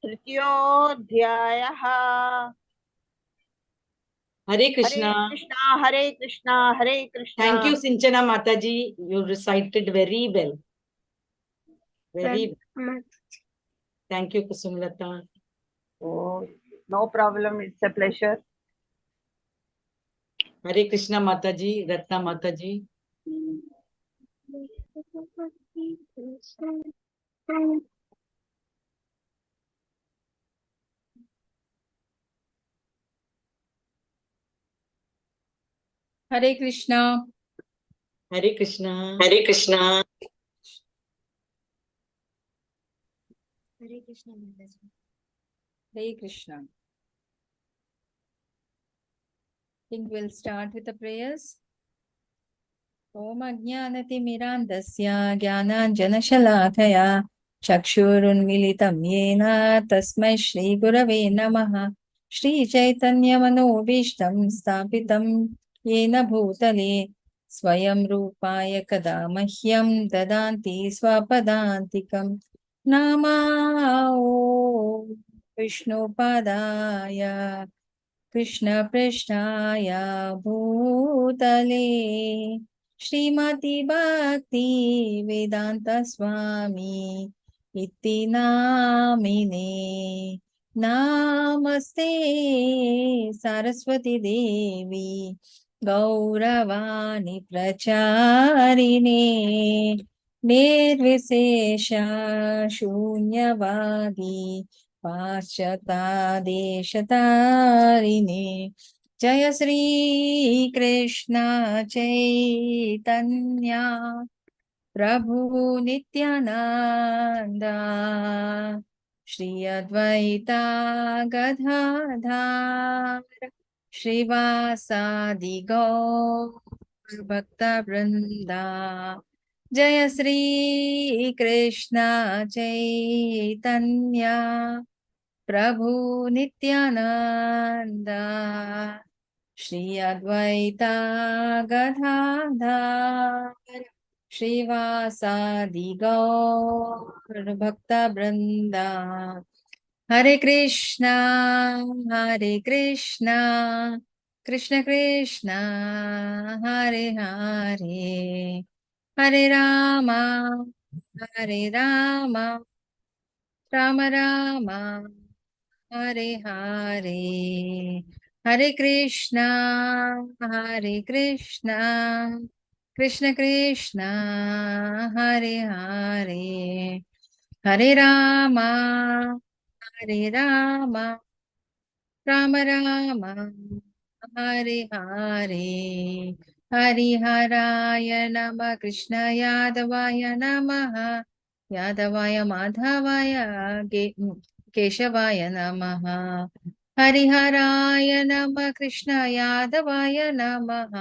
तृतीयोऽध्यायः। Hare Hare Krishna. Krishna Hare Krishna Hare Krishna. Thank you, Sinchana Mataji. You recited very well. Very well. Thank you, Kusumlata. Oh, no problem. It's a pleasure. Hare Krishna Mataji, Ratna Mataji. Hare Krishna. Hare Krishna. हरे कृष्णा। हरे कृष्णा माताजी। हरे Krishna. think we'll start with the prayers. Om Ajnanatimirandasya Jnananjanashalakhaya Chakshurunmilitam Yena Tasmai Shri Gurave Namaha. Shri Chaitanya Manobishtam Stapitam Yena Bhutale Swayam Rupaya Kada Mahyam Dadanti Swapadantikam. Nama Vishnu Padaya Krishna पृष्ठाय भूतले श्रीमती भक्ति वेदांत स्वामी इति नामिने नमस्ते सरस्वती देवी गौरवाणी प्रचारिणे निर्विशेष शून्यवादी पाश्चात्देशतारिणे जय श्री कृष्ण चैतन्य प्रभु नित्यानंद श्री अद्वैता गदाधर श्रीवासादि गौर भक्त वृंदा। जय श्री कृष्ण चैतन्य प्रभु नित्यानंद श्री अद्वैता गदाधर श्रीवासादि गौर भक्त वृंदा। हरे कृष्णा कृष्ण कृष्ण हरे हरे हरे राम राम राम हरे हरे हरे कृष्णा कृष्ण कृष्ण हरे हरे हरे राम राम राम हरे हरे हरिहराय नमः कृष्ण यादवाय नमः यादवाय माधवाय केशवाय नमः हरिहराय नमः कृष्ण यादवाय नमः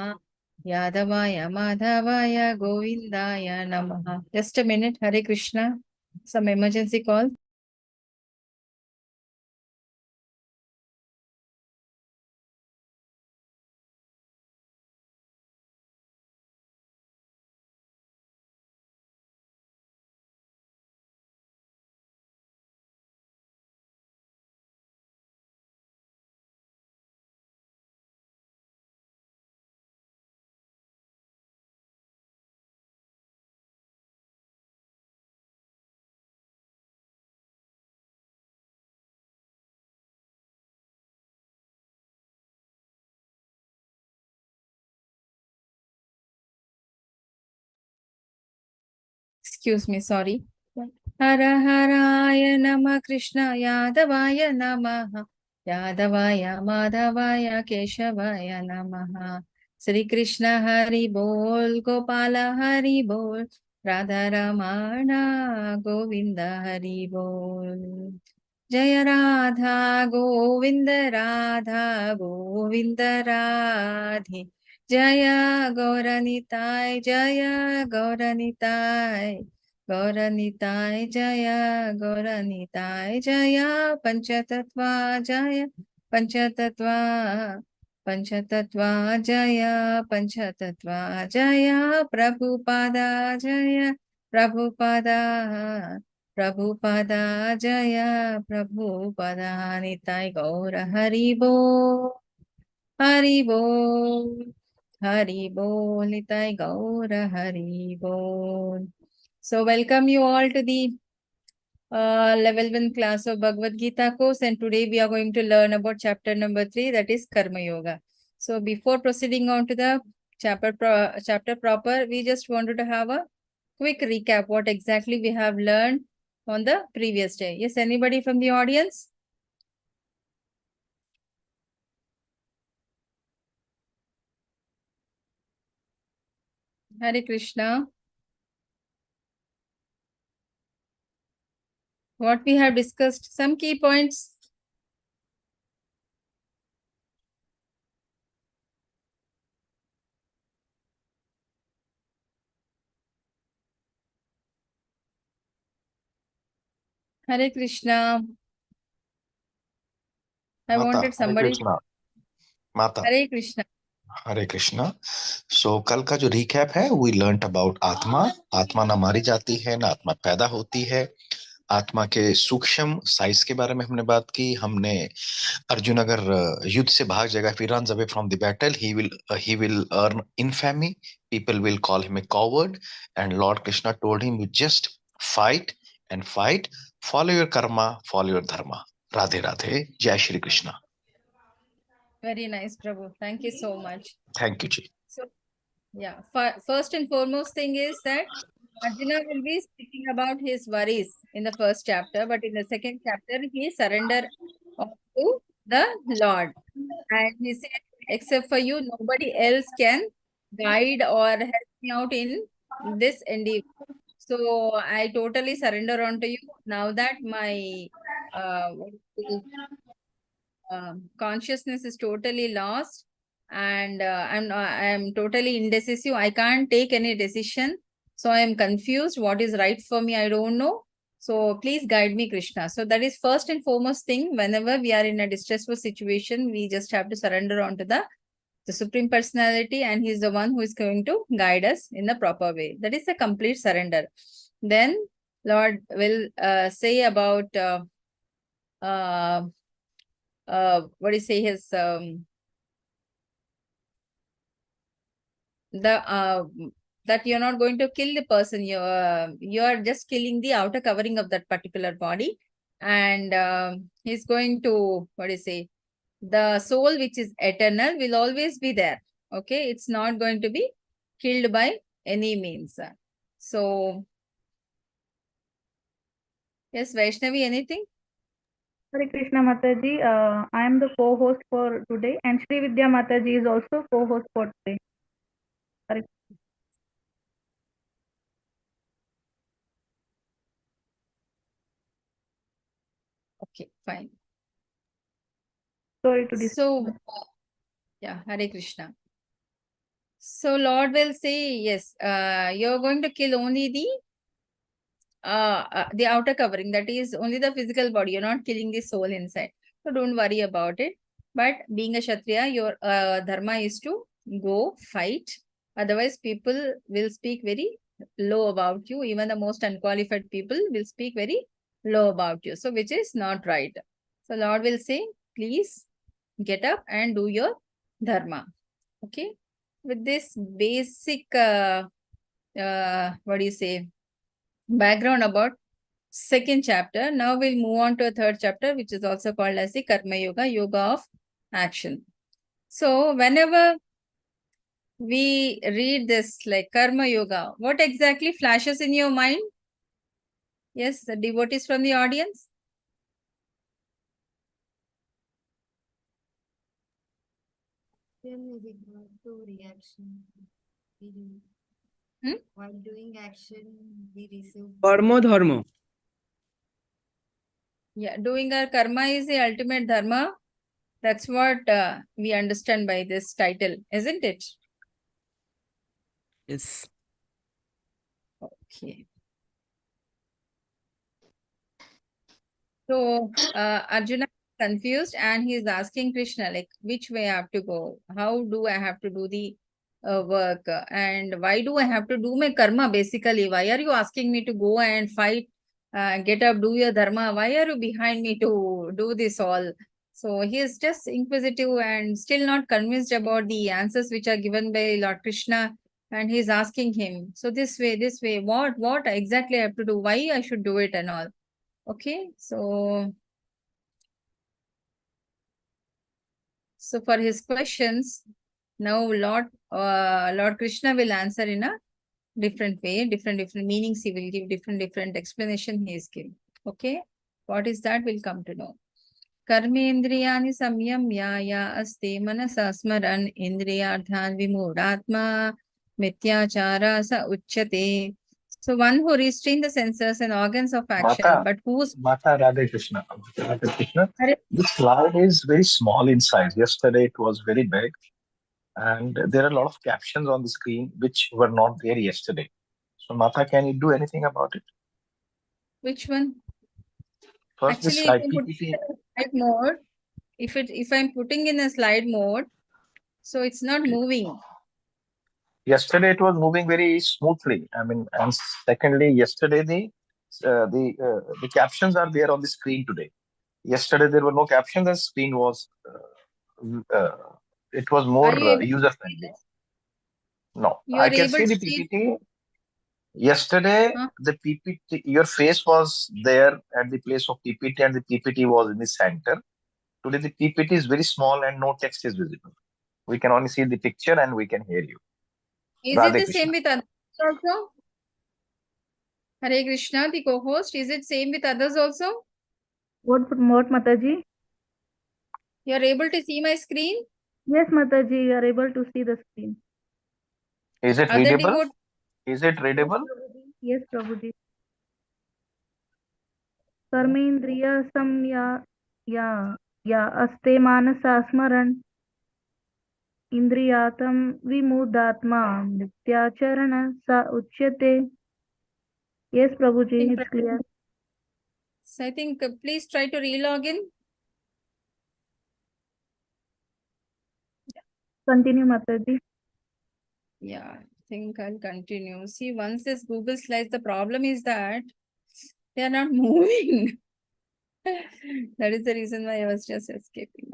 यादवाय माधवाय गोविंदाय नमः। Just a minute. Hare Krishna. Some emergency call. Excuse me, sorry. हर हराय नमः कृष्ण यादवाय नमः यादवाय माधवाय केशवाय नमः। श्री कृष्ण हरि बोल गोपाल हरि बोल राधा रमण गोविंद हरि बोल। जय राधा गोविंद राधे जय गौरनिताय गौरनिताय जय गौरनिताय जय पंचतत्वा जय पंचतत्वा पंचतत्वा जय पंचतत्वा जय प्रभुपादा जय Prabhupada Prabhupada Jaya, Prabhupada Nitai Gaura Haribo, Haribo, Haribo, Nitai Gaura Haribo. So welcome you all to the level 1 class of Bhagavad Gita course, and today we are going to learn about chapter number 3, that is Karma Yoga. So before proceeding on to the chapter proper, we just wanted to have a quick recap what exactly we have learned on the previous day. Yes, anybody from the audience? Hare Krishna. What we have discussed, some key points. Hare Krishna. I Mata, wanted Hare somebody. Krishna. Mata, Hare Krishna. Hare Krishna. So कल का जो recap है, we learnt about आत्मा. आत्मा ना मारी जाती है, ना आत्मा पैदा होती है. आत्मा के सूक्ष्म साइज के बारे में हमने बात की. हमने अर्जुन अगर युद्ध से भाग जाएगा, if he runs away from the battle, he will earn infamy. People will call him a coward. And Lord Krishna told him, you just fight and fight. Follow your karma, follow your dharma. Radhe Radhe. Jai Shri Krishna. Very nice, Prabhu. Thank you so much. Thank you, Ji. So, yeah, first and foremost thing is that Arjuna will be speaking about his worries in the first chapter, but in the second chapter, he surrendered to the Lord. And he said, except for you, nobody else can guide or help me out in this endeavor. So I totally surrender onto you now that my consciousness is totally lost, and I'm totally indecisive. I can't take any decision. So I am confused. What is right for me? I don't know. So please guide me, Krishna. So that is first and foremost thing. Whenever we are in a distressful situation, we just have to surrender onto the Supreme Personality, and he's the one who is going to guide us in the proper way. That is a complete surrender. Then Lord will say about what do you say, his that you're not going to kill the person. You are just killing the outer covering of that particular body, and he's going to, what do you say, the soul which is eternal will always be there. Okay, it's not going to be killed by any means. So yes, Vaishnavi, anything? Hare Krishna Mataji, I am the co-host for today, and Sri Vidya Mataji is also co-host for today. Hare Okay, fine. Sorry to disturb. So yeah, Hare Krishna. So Lord will say, yes, you're going to kill only the outer covering, that is only the physical body. You're not killing the soul inside. So don't worry about it. But being a Kshatriya, your dharma is to go fight. Otherwise, people will speak very low about you. Even the most unqualified people will speak very low about you. So which is not right. So Lord will say, please get up and do your dharma. Okay. With this basic, what do you say, background about second chapter, now we'll move on to a third chapter, which is also called as the Karma Yoga, Yoga of Action. So whenever we read this like Karma Yoga, what exactly flashes in your mind? Yes, the devotees from the audience. Is equal to reaction. While doing action, we receive Karma dharma. Yeah, doing our karma is the ultimate dharma. That's what we understand by this title, isn't it? Yes. Okay. So Arjuna is confused and he is asking Krishna, like, which way I have to go? How do I have to do the work? And why do I have to do my karma basically? Why are you asking me to go and fight get up, do your dharma. Why are you behind me to do this all? So he is just inquisitive and still not convinced about the answers which are given by Lord Krishna. And he's asking him, so this way, what exactly I have to do? Why I should do it and all? Okay, so for his questions, now Lord Krishna will answer in a different way, different meanings he will give, different explanation he is giving. Okay, what is that? We'll come to know. Karmendriyani samyamya ya asti manasa smaran indriyardhan vimudatma mityachara sa uchyate. So one who restrains the senses and organs of action, Mata, but whose Mata Radhe Krishna. Radhe Krishna. Hare- This slide is very small in size. Yesterday it was very big. And there are a lot of captions on the screen which were not there yesterday. So Mata, can you do anything about it? which one? First, this Actually, if slide I'm putting PPT. in a slide mode, if I'm putting in a slide mode, so it's not moving. Yesterday it was moving very smoothly. I mean, and secondly, yesterday the captions are there on the screen today. Yesterday there were no captions. The screen was it was more Are you able to user see friendly. this? No, You I are can able see to the see? PPT. Yesterday Huh? the PPT, your face was there at the place of PPT, and the PPT was in the center. Today the PPT is very small and no text is visible. We can only see the picture and we can hear you. Is it Radhe the Krishna. same with others also? Hare Krishna, the co-host, is it same with others also? What Mataji? You are able to see my screen? Yes, Mataji, you are able to see the screen. Is it Other readable? devotees? Is it readable? Yes, Prabhuji. Karmendriya samya ya aste manasa smaran indriyatam vimudatma nityacharana sa uchyate. Yes, Prabhuji, it's clear. So I think please try to relog in. Continue, Mataji. Yeah, I think I'll continue. See, once this Google Slides, the problem is that they are not moving. That is the reason why I was just escaping.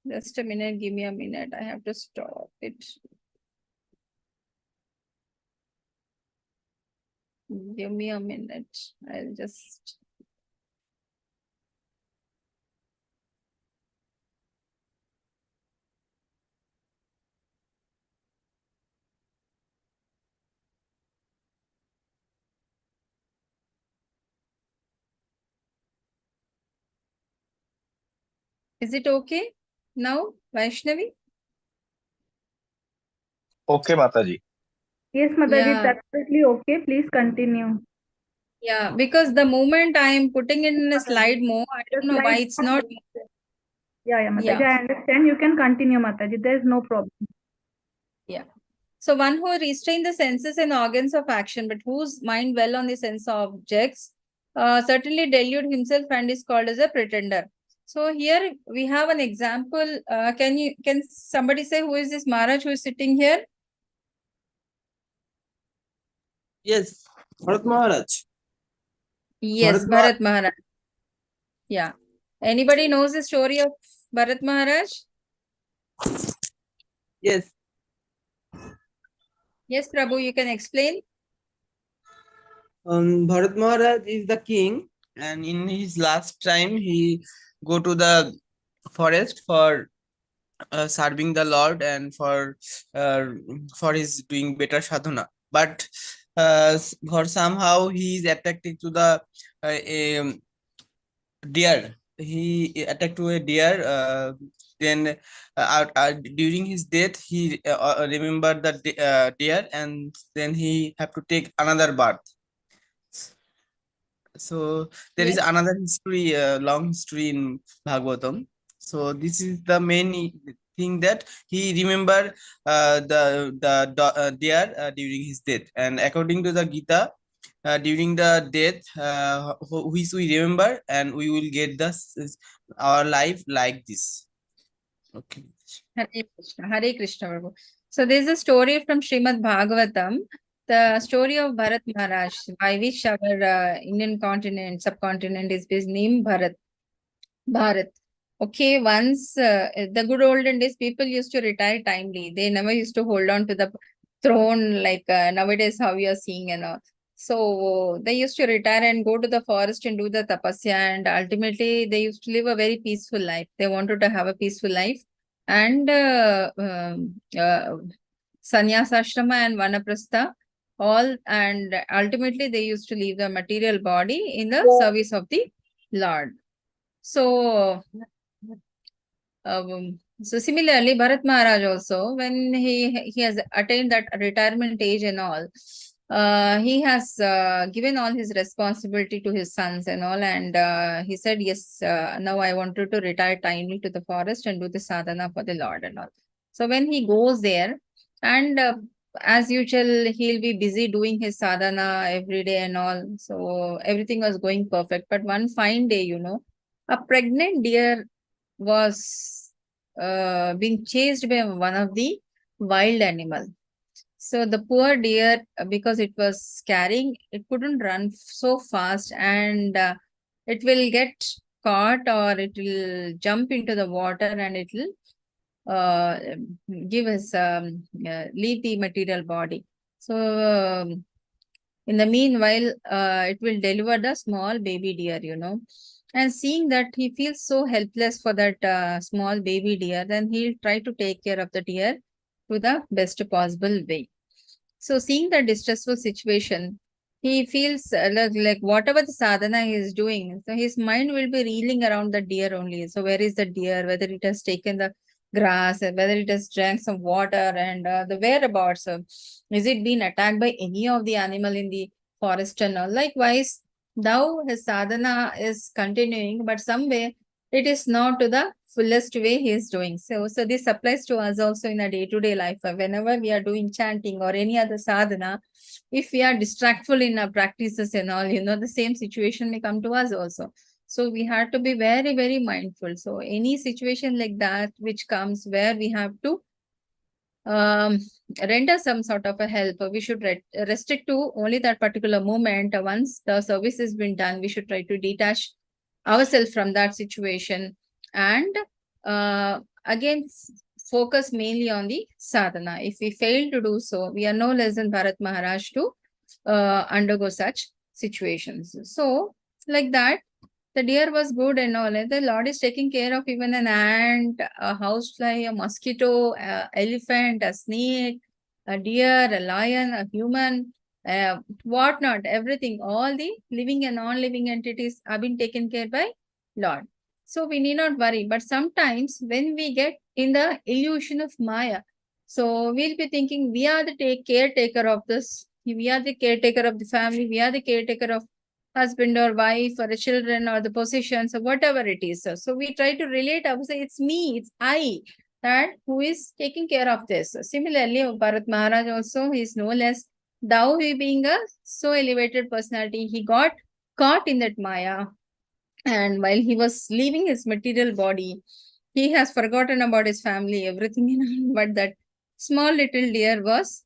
Just a minute, give me a minute. I have to stop it. Give me a minute. I'll just. Is it okay now, Vaishnavi? Okay, Mataji. Yes, Mataji, Yeah. it's absolutely okay. Please continue. Yeah, because the moment I am putting it in a slide mode, I don't know why it's not. Yeah, Mataji, Yeah. I understand. You can continue, Mataji. There is no problem. Yeah. So one who restrains the senses and organs of action, but whose mind dwell on the sense objects, certainly delude himself and is called as a pretender. So here we have an example. Can somebody say who is this Maharaj who is sitting here? Yes, Bharat Maharaj. Yes, Bharat Maharaj. Yeah. Anybody knows the story of Bharat Maharaj? Yes, Yes, Prabhu, you can explain. Bharat Maharaj is the king, and in his last time he go to the forest for serving the Lord and for his doing better sadhana. But for somehow he is attracted to the deer. He attacked to a deer. Then during his death, he remembered the deer, and then he have to take another birth. So there is Yes. another history, long history in Bhagavatam. So this is the main thing that he remember the deer during his death, and according to the Gita, during the death, which we remember, and we will get our life like this. Okay. Hare Krishna, Hare Krishna, Prabhu. So there's a story from Srimad Bhagavatam. The story of Bharat Maharaj, by which our Indian continent, subcontinent is named Bharat. Okay, once the good olden days, people used to retire timely. They never used to hold on to the throne like nowadays how we are seeing and all. So they used to retire and go to the forest and do the tapasya, and ultimately they used to live a very peaceful life. They wanted to have a peaceful life, and sannyasa ashrama and vanaprastha all, and ultimately they used to leave the material body in the service of the Lord. So, so similarly, Bharat Maharaj also, when he has attained that retirement age and all, he has given all his responsibility to his sons and all, and he said, yes, now I wanted to retire timely to the forest and do the sadhana for the Lord and all. So when he goes there, and as usual, he'll be busy doing his sadhana every day and all. So everything was going perfect. But one fine day, a pregnant deer was being chased by one of the wild animal. So the poor deer, because it was carrying, it couldn't run so fast, and it will get caught, or it will jump into the water, and it will give us leave the material body. So in the meanwhile, it will deliver the small baby deer, and seeing that he feels so helpless for that small baby deer, then he'll try to take care of the deer to the best possible way. So seeing the distressful situation, he feels like whatever the sadhana he is doing, so his mind will be reeling around the deer only. So where is the deer, whether it has taken the grass, whether it has drank some water, and the whereabouts. Is it been attacked by any of the animal in the forest and all? Likewise, now his sadhana is continuing, but somewhere it is not to the fullest way he is doing. So this applies to us also in a day-to-day life. Whenever we are doing chanting or any other sadhana, if we are distractful in our practices and all, the same situation may come to us also. So we have to be very, very mindful. So any situation like that which comes where we have to render some sort of a help, we should restrict to only that particular moment. Once the service has been done, we should try to detach ourselves from that situation, and again focus mainly on the sadhana. If we fail to do so, we are no less than Bharat Maharaj to undergo such situations. So like that, the deer was good and all. And the Lord is taking care of even an ant, a housefly, a mosquito, a elephant, a snake, a deer, a lion, a human, whatnot, everything. All the living and non-living entities have been taken care by Lord. So we need not worry. But sometimes when we get in the illusion of Maya, so we'll be thinking we are the caretaker of this. We are the caretaker of the family. We are the caretaker of husband or wife or the children or the possessions or whatever it is. So we try to relate, I would say it's me, it's I, that who is taking care of this. Similarly, Bharat Maharaj also is no less, thou he being a so elevated personality, he got caught in that Maya. And while he was leaving his material body, he has forgotten about his family, everything, but that small little deer was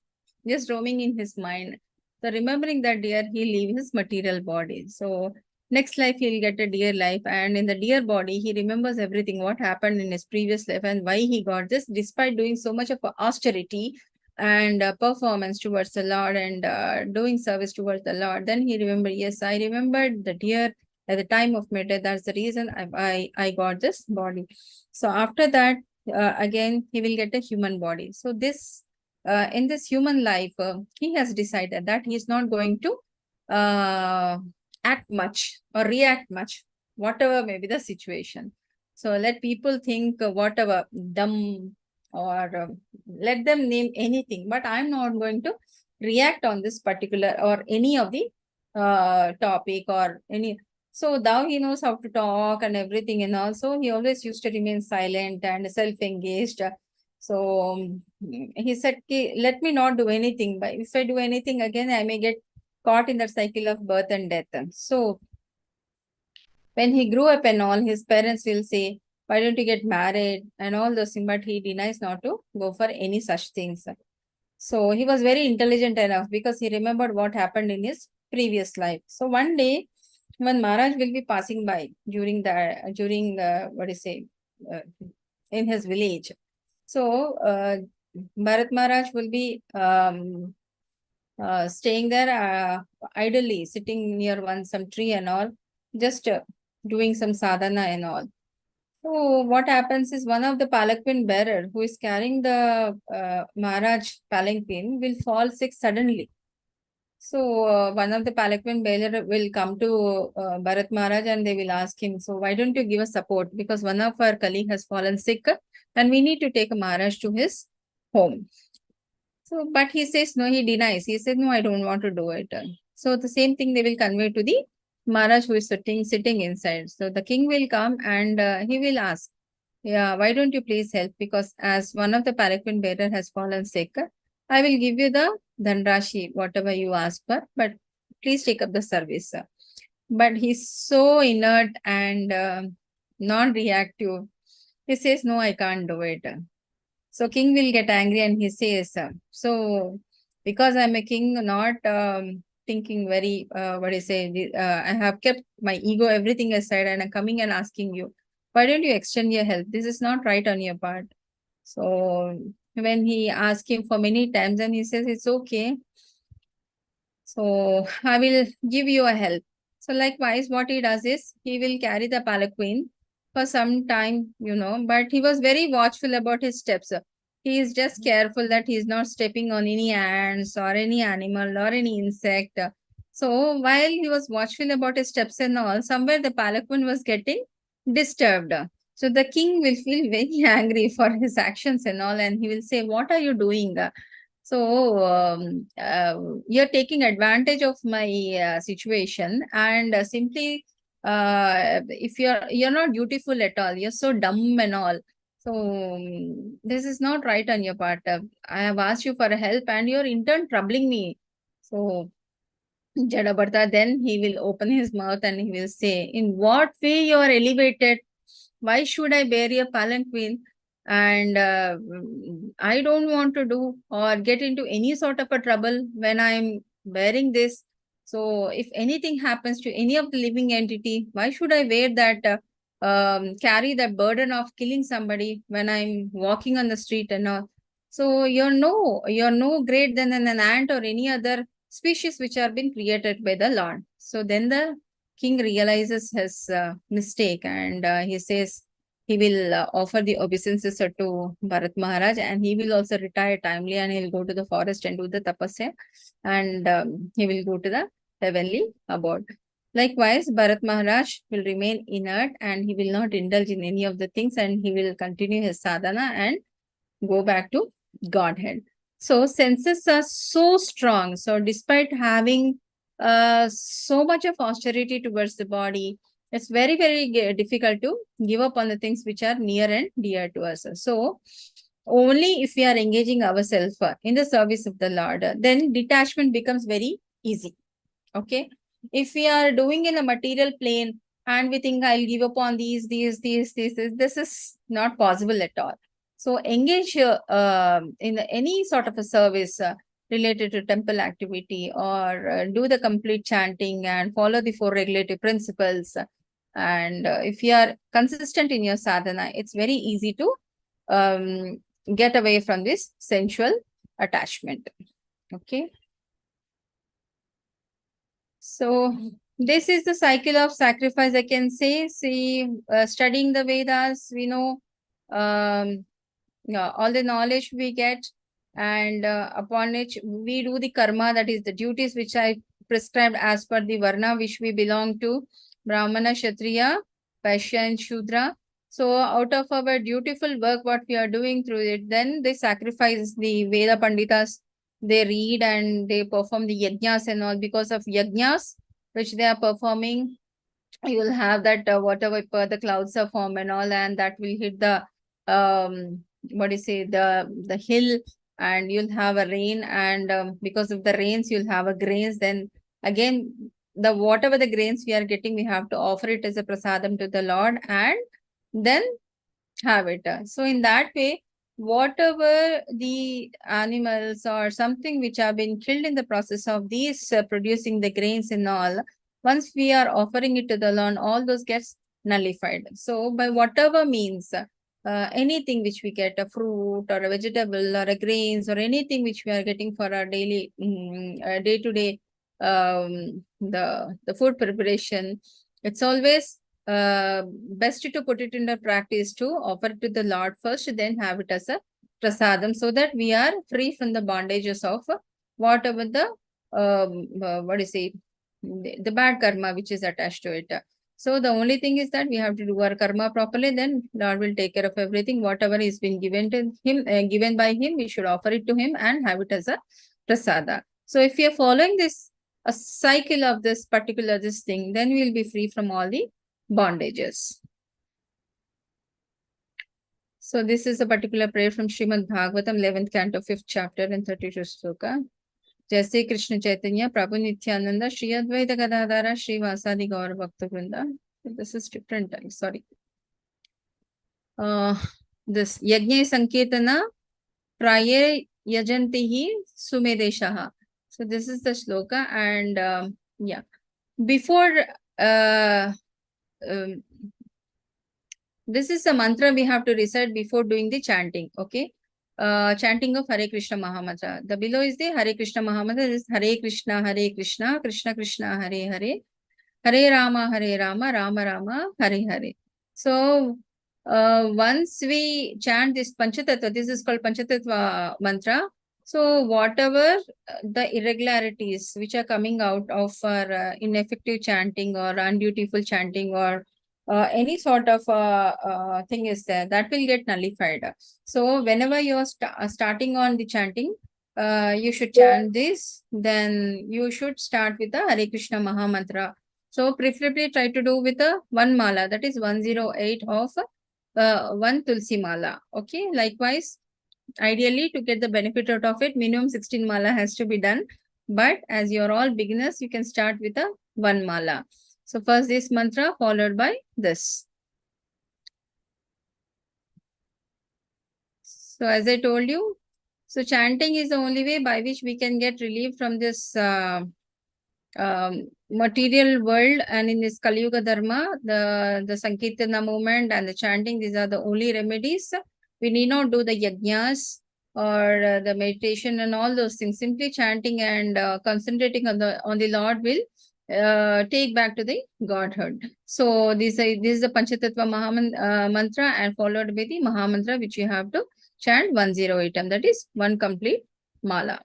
just roaming in his mind. So remembering that deer, he leave his material body. So next life he'll get a deer life, and in the deer body, he remembers everything, what happened in his previous life and why he got this, despite doing so much of austerity and performance towards the Lord, and doing service towards the Lord. Then he remembered, yes, I remembered the deer at the time of my death. That's the reason I got this body. So after that, again, he will get a human body. So this, in this human life, he has decided that he is not going to act much or react much, whatever may be the situation. So let people think whatever, dumb, or let them name anything, but I'm not going to react on this particular or any of the topic or any. So thou he knows how to talk and everything, and also he always used to remain silent and self-engaged. So he said, let me not do anything, but if I do anything again, I may get caught in that cycle of birth and death. So when he grew up and all, his parents will say, why don't you get married and all those things, but he denies not to go for any such things. So he was very intelligent enough because he remembered what happened in his previous life. So one day, when Maharaj will be passing by during uh, in his village. So Bharat Maharaj will be staying there idly, sitting near some tree and all, just doing some sadhana and all. So what happens is one of the palanquin bearer who is carrying the Maharaj palanquin will fall sick suddenly. So one of the palanquin bearer will come to Bharat Maharaj and they will ask him, so why don't you give us support? Because one of our colleague has fallen sick and we need to take Maharaj to his home. So, but he says no, he denies. He said, no, I don't want to do it. So the same thing they will convey to the Maharaj who is sitting inside. So the king will come and he will ask, yeah, why don't you please help? Because as one of the palanquin bearer has fallen sick, I will give you the dhanrashi, whatever you ask for, but please take up the service. But he's so inert and non-reactive. He says, no, I can't do it. So king will get angry and he says, so because I'm a king, not thinking very, I have kept my ego, everything aside and I'm coming and asking you, why don't you extend your help? This is not right on your part. So when he asked him for many times and he says, it's okay. So I will give you a help. So likewise, what he does is he will carry the palanquin for some time, but he was very watchful about his steps. He is just careful that he is not stepping on any ants or any animal or any insect. So while he was watchful about his steps and all, somewhere the palanquin was getting disturbed. So the king will feel very angry for his actions and all, and he will say, what are you doing? So you're taking advantage of my situation and simply if you're not dutiful at all, you're so dumb and all. So this is not right on your part. I have asked you for help and you're in turn troubling me. So Jadabarta, then he will open his mouth and he will say, in what way you are elevated? Why should I bear your palanquin? And I don't want to do or get into any sort of a trouble when I'm bearing this. So if anything happens to any of the living entity, why should I wear that, carry that burden of killing somebody when I'm walking on the street and all? So you're no great than an ant or any other species which are being created by the Lord. So then the king realizes his mistake and he says he will offer the obeisances to Bharat Maharaj and he will also retire timely and he'll go to the forest and do the tapasya and he will go to the heavenly abode. Likewise, Bharat Maharaj will remain inert and he will not indulge in any of the things and he will continue his sadhana and go back to Godhead. So senses are so strong. So despite having so much of austerity towards the body, it's very, very difficult to give up on the things which are near and dear to us. So only if we are engaging ourselves in the service of the Lord, then detachment becomes very easy. Okay. If we are doing in a material plane and we think I'll give up on these, this is not possible at all. So engage in any sort of a service related to temple activity or do the complete chanting and follow the 4 regulative principles. And if you are consistent in your sadhana, it's very easy to get away from this sensual attachment. Okay. So this is the cycle of sacrifice, I can say. See, studying the Vedas, we know all the knowledge we get and upon which we do the karma, that is the duties which I prescribed as per the Varna which we belong to, Brahmana, Kshatriya, Vaishya and Shudra. So out of our dutiful work, what we are doing through it, then they sacrifice the Veda Panditas. They read and they perform the yajnas and all. Because of yajnas which they are performing, you will have that whatever the clouds are formed and all, and that will hit the the hill, and you'll have a rain, and because of the rains you'll have a grains. Then again, the whatever the grains we are getting, we have to offer it as a prasadam to the Lord and then have it. So in that way, whatever the animals or something which have been killed in the process of these producing the grains and all, once we are offering it to the Lord, all those gets nullified. So by whatever means, anything which we get, a fruit or a vegetable or a grains or anything which we are getting for our daily day-to-day the food preparation, it's always best to put it into practice to offer it to the Lord first, then have it as a prasadam, so that we are free from the bondages of whatever the what is it, the bad karma which is attached to it. So the only thing is that we have to do our karma properly, then Lord will take care of everything. Whatever is been given to him, given by him, we should offer it to him and have it as a prasada. So if we are following this a cycle of this particular this thing, then we will be free from all the bondages. So this is a particular prayer from Srimad Bhagavatam, 11th canto, 5th chapter and 32 sloka. Jaise Krishna Chaitanya, Prabhu Nityananda, Shri Advaita Gadadhara, Shri Vasadi Gaura Bhakta Vrinda. This is different, sorry. This Yajna Sanketana Praye Yajantihi Sumedeshaha. So this is the sloka, and yeah. Before this is a mantra we have to recite before doing the chanting, okay? Chanting of Hare Krishna Mahamantra. The below is the Hare Krishna Mahamantra. This is Hare Krishna, Krishna Krishna, Hare Hare, Hare Rama, Rama Rama, Hare Hare. So, once we chant this Panchatattva, this is called Panchatattva mantra. So, whatever the irregularities which are coming out of our ineffective chanting or undutiful chanting or any sort of thing is there, that will get nullified. So whenever you are starting on the chanting, you should chant this, then you should start with the Hare Krishna Mahamantra. So preferably try to do with a one mala, that is 108 of one Tulsi mala. Okay, likewise, ideally to get the benefit out of it, minimum 16 mala has to be done. But as you're all beginners, you can start with a one mala. So first this mantra followed by this. So as I told you, so chanting is the only way by which we can get relief from this material world, and in this Kali Yuga Dharma, the Sankirtana movement and the chanting, these are the only remedies. We need not do the yajnas or the meditation and all those things. Simply chanting and concentrating on the Lord will take back to the Godhead. So this is the Panchatattva mantra, and followed by the Mahamantra, which you have to chant 108, and that is one complete mala.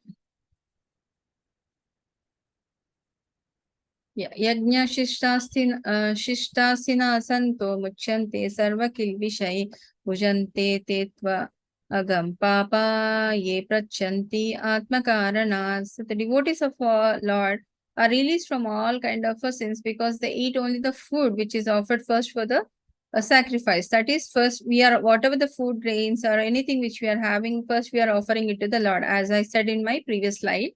Yajna shishtasina santo muchyante sarva kilvishai bhujante tetva agam papa ye prachanti atmakarana. So the devotees of Lord are released from all kind of sins because they eat only the food which is offered first for the sacrifice. That is, first we are, whatever the food grains or anything which we are having, first we are offering it to the Lord, as I said in my previous slide.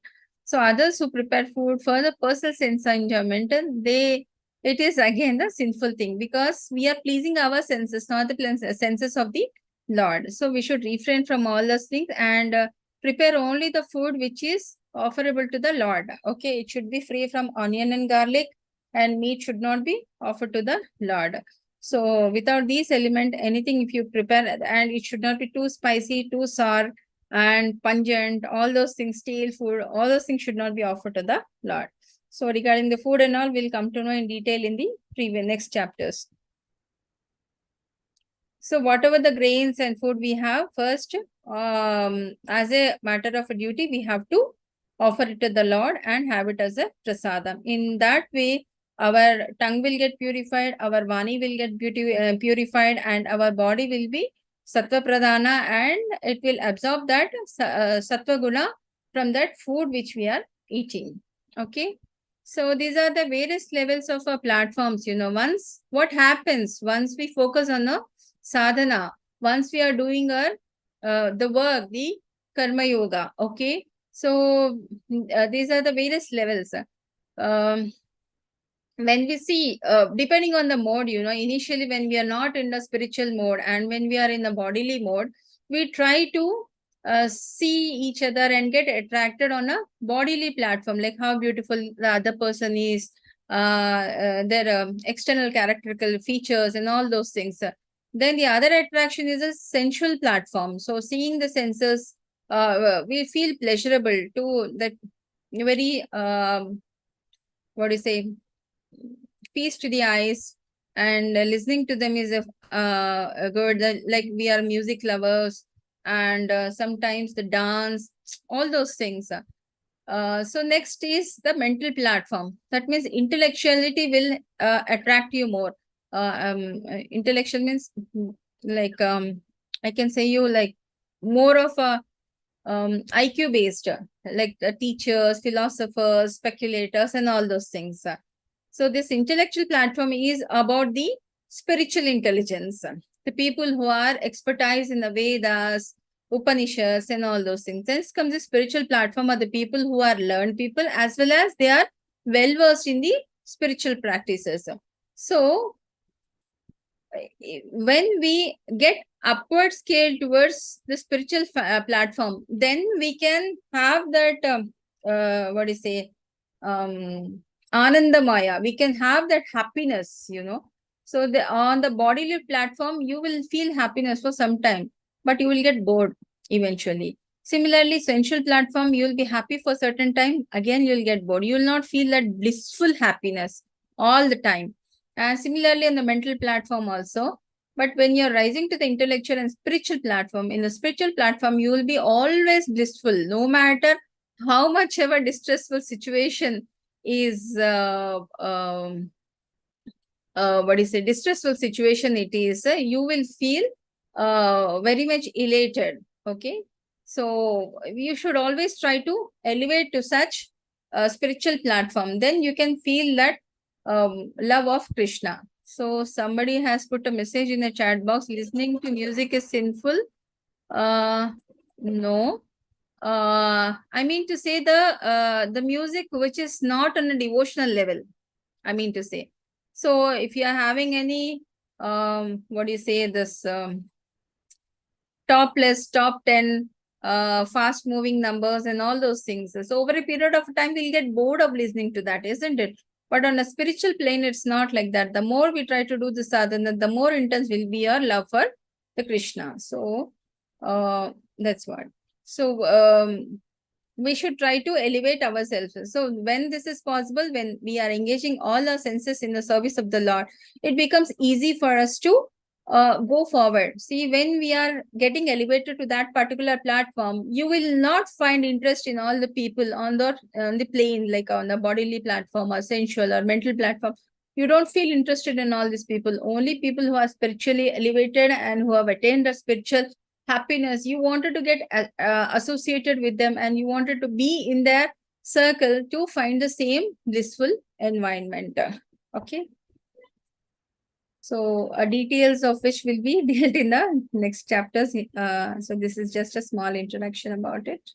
So others who prepare food for the personal sense enjoyment, it is again the sinful thing, because we are pleasing our senses, not the senses of the Lord. So we should refrain from all those things and prepare only the food which is offerable to the Lord. Okay, it should be free from onion and garlic, and meat should not be offered to the Lord. So without these elements, anything if you prepare, and it should not be too spicy, too sour and pungent, all those things, stale food, all those things should not be offered to the Lord. So regarding the food and all, we'll come to know in detail in the next chapters. So whatever the grains and food we have, first, as a matter of a duty, we have to offer it to the Lord and have it as a prasadam. In that way, our tongue will get purified, our vani will get purified, and our body will be sattva pradhana, and it will absorb that sattva guna from that food which we are eating. Okay. So these are the various levels of platforms. Once what happens, once we focus on the sadhana, once we are doing our the work, the karma yoga. Okay. So these are the various levels. When we see, depending on the mode, initially when we are not in the spiritual mode and when we are in the bodily mode, we try to see each other and get attracted on a bodily platform, like how beautiful the other person is, their external characteristical features and all those things. Then the other attraction is a sensual platform. So seeing the senses, we feel pleasurable to that very, what do you say, feast to the eyes, and listening to them is a good, like we are music lovers, and sometimes the dance, all those things. So next is the mental platform. That means intellectuality will attract you more. Intellectual means like, I can say you like more of a IQ based, like teachers, philosophers, speculators, and all those things. So this intellectual platform is about the spiritual intelligence. The people who are expertise in the Vedas, Upanishads, and all those things. Then comes the spiritual platform are the people who are learned people, as well as they are well versed in the spiritual practices. So when we get upward scale towards the spiritual platform, then we can have that, what do you say, Anandamaya. We can have that happiness, you know. So on the bodily platform, you will feel happiness for some time, but you will get bored eventually. Similarly, sensual platform, you will be happy for a certain time. Again, you will get bored. You will not feel that blissful happiness all the time. And similarly, on the mental platform also. But when you're rising to the intellectual and spiritual platform, in the spiritual platform, you will be always blissful, no matter how much ever distressful situation is, what is a distressful situation it is, you will feel very much elated. Okay. So you should always try to elevate to such a spiritual platform. Then you can feel that love of Krishna. So somebody has put a message in the chat box, listening to music is sinful. No. I mean to say the music which is not on a devotional level, I mean to say. So if you are having any, what do you say, this top list, top 10, fast moving numbers and all those things. So over a period of time, we'll get bored of listening to that, isn't it? But on a spiritual plane, it's not like that. The more we try to do the sadhana, the more intense will be our love for the Krishna. So that's what. So we should try to elevate ourselves. So when this is possible, when we are engaging all our senses in the service of the Lord, it becomes easy for us to go forward. See, when we are getting elevated to that particular platform, you will not find interest in all the people on the plane, like on the bodily platform or sensual or mental platform. You don't feel interested in all these people. Only people who are spiritually elevated and who have attained a spiritual happiness, you wanted to get associated with them, and you wanted to be in their circle to find the same blissful environment. Okay. So details of which will be dealt in the next chapters. So this is just a small introduction about it.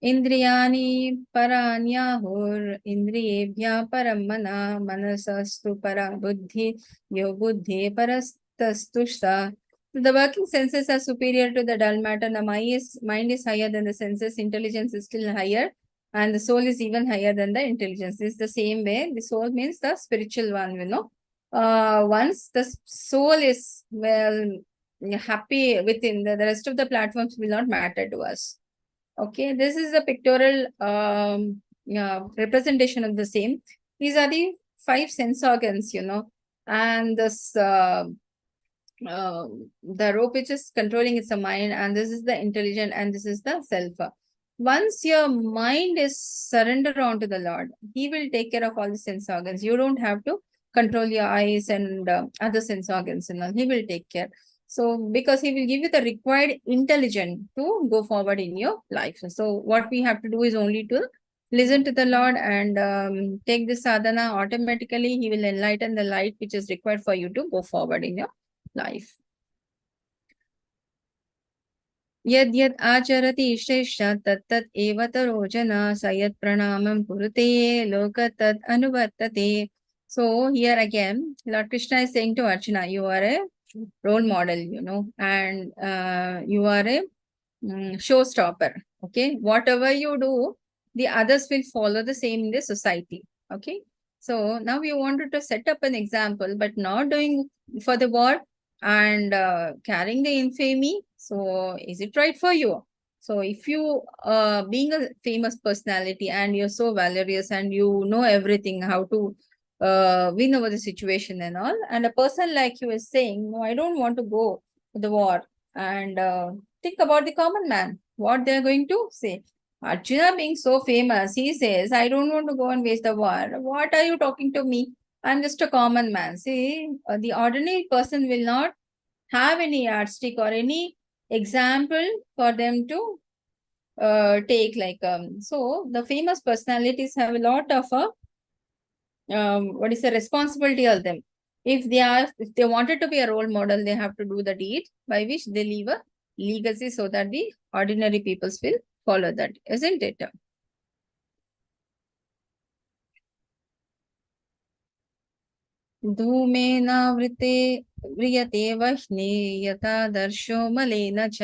Indriyani paranyahur indriyebhya paramana manasastu para buddhi yo buddhi parastastushta. The working senses are superior to the dull matter. The mind is higher than the senses. Intelligence is still higher. And the soul is even higher than the intelligence. It's the same way. The soul means the spiritual one, you know. Once the soul is well happy within, the rest of the platforms will not matter to us. Okay, this is a pictorial representation of the same. These are the 5 sense organs, you know, and this the rope which is controlling is the mind, and this is the intelligent, and this is the self. Once your mind is surrendered onto the Lord, He will take care of all the sense organs. You don't have to control your eyes and other sense organs, and all. He will take care. So, because He will give you the required intelligence to go forward in your life. So, what we have to do is only to listen to the Lord and take this sadhana. Automatically, He will enlighten the light which is required for you to go forward in your life. Yad yad acharati shresha tat tat eva taro jana sayat pranamam kurute loka tat anuvartate So here again, Lord Krishna is saying to Arjuna, you are a role model, and you are a showstopper. Okay, whatever you do, the others will follow the same in the society. Okay, so now you wanted to set up an example, but not doing for the war and carrying the infamy. So is it right for you? So if you being a famous personality and you're so valorous and you know everything, how to win over the situation and all, and a person like you is saying, no, I don't want to go to the war, and think about the common man, what they're going to say. Arjuna being so famous, he says, I don't want to go and waste the war. What are you talking to me? I'm just a common man. See, the ordinary person will not have any yardstick or any example for them to take. So the famous personalities have a lot of what is the responsibility of them. If they wanted to be a role model, they have to do the deed by which they leave a legacy so that the ordinary peoples will follow that, isn't it? धूमेनावृते व्रियते वह्नि यथा दर्शो मलेन च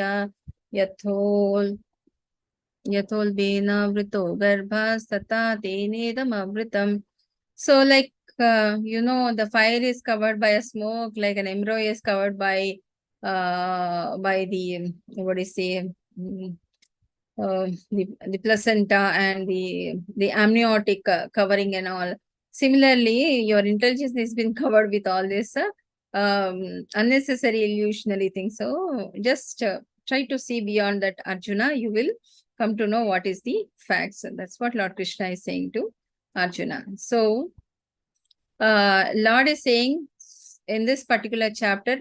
यथोल्बेनावृतो गर्भस्तथा तेनेदमवृतम्. So the fire is covered by a smoke, like an embryo is covered by the what do you say, the placenta and the amniotic covering and all. Similarly, your intelligence has been covered with all this unnecessary illusionary things. So just try to see beyond that, Arjuna. You will come to know what is the facts. And that's what Lord Krishna is saying to Arjuna. So Lord is saying in this particular chapter,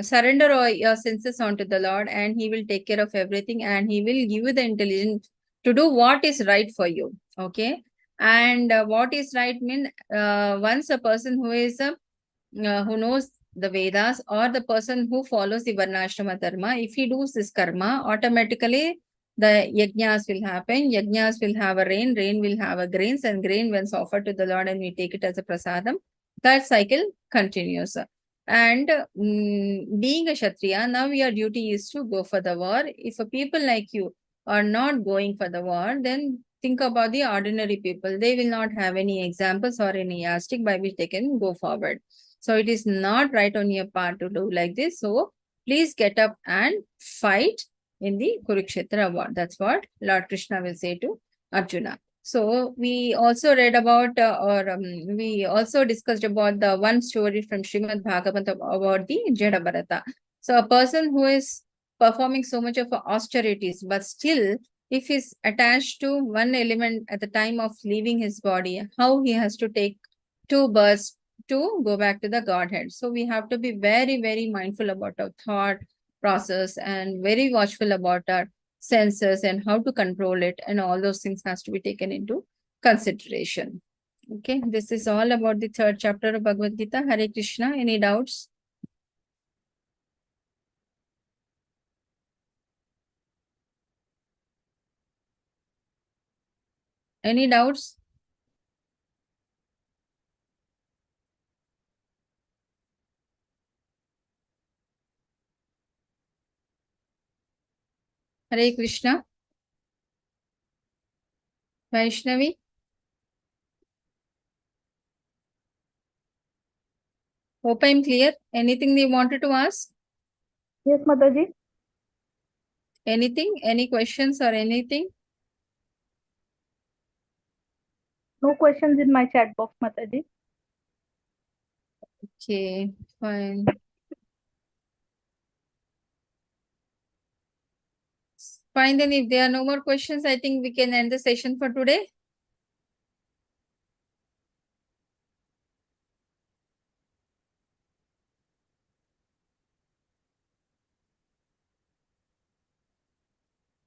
surrender all your senses onto the Lord and he will take care of everything and he will give you the intelligence to do what is right for you. Okay. And what is right mean, once a person who is who knows the Vedas or the person who follows the Varnashrama Dharma, if he does this karma, automatically the yajnas will happen. Yajnas will have a rain will have a grains, and grain when offered to the Lord and we take it as a prasadam, that cycle continues. And being a Kshatriya, now your duty is to go for the war. If a people like you are not going for the war, then think about the ordinary people. They will not have any examples or any yardstick by which they can go forward. So it is not right on your part to do like this. So please get up and fight in the Kurukshetra war. That's what Lord Krishna will say to Arjuna. So we also read about we also discussed about the one story from Srimad Bhagavatam about the Jada Bharata. So a person who is performing so much of austerities, but still if he's attached to one element at the time of leaving his body, how he has to take 2 births to go back to the Godhead. So we have to be very, very mindful about our thought process and very watchful about our senses and how to control it, and all those things has to be taken into consideration. Okay, this is all about the 3rd chapter of Bhagavad Gita. Hare Krishna. Any doubts? Any doubts? Hare Krishna. Vaishnavi. Hope I'm clear. Anything they wanted to ask? Yes, Mataji. Anything? Any questions or anything? No questions in my chat box, Mataji. Okay, fine. Fine, then if there are no more questions, I think we can end the session for today.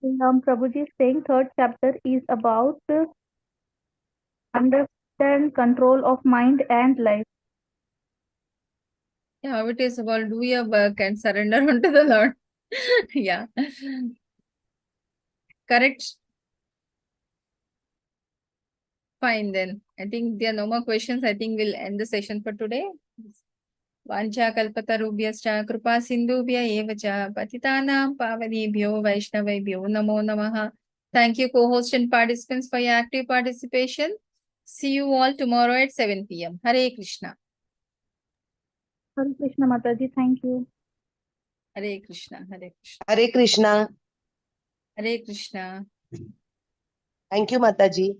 Prabhuji is saying 3rd chapter is about understand control of mind and life. Yeah, it is about do your work and surrender unto the Lord. Yeah. Correct. Fine then. I think there are no more questions. I think we'll end the session for today. Vancha kalpatarubhyascha kripa sindhubhya eva cha patitanam pavanebhyo vaishnavebhyo namo namaha. Thank you, co-host and participants, for your active participation. See you all tomorrow at 7 p.m. Hare Krishna. Hare Krishna Mataji, thank you. Hare Krishna. Hare Krishna. Hare Krishna. Hare Krishna. Thank you, Mataji.